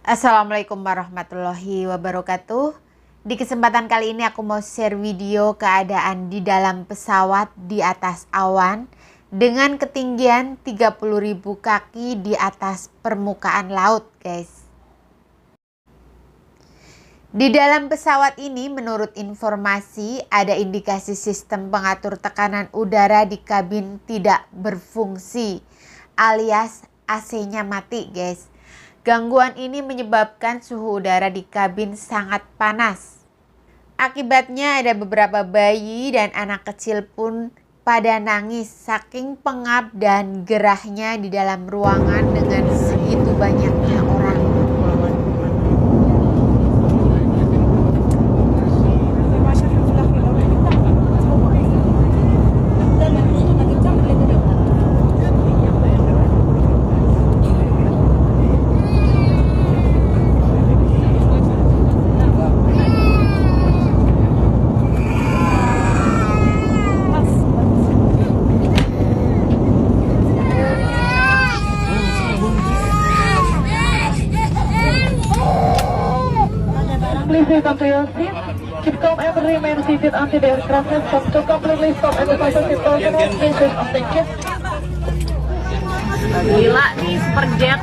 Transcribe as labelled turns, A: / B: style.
A: Assalamualaikum warahmatullahi wabarakatuh. Di kesempatan kali ini aku mau share video keadaan di dalam pesawat di atas awan dengan ketinggian 30.000 kaki di atas permukaan laut, guys. Di dalam pesawat ini menurut informasi ada indikasi sistem pengatur tekanan udara di kabin tidak berfungsi alias AC-nya mati, guys. Gangguan ini menyebabkan suhu udara di kabin sangat panas. Akibatnya ada beberapa bayi dan anak kecil pun pada nangis saking pengap dan gerahnya di dalam ruangan dengan segitu banyaknya orang.
B: Please return to your seat. Keep calm and remain seated until the aircraft has come to completely stop and the passenger personnel faces on the jet.
C: Gila nih, super jet.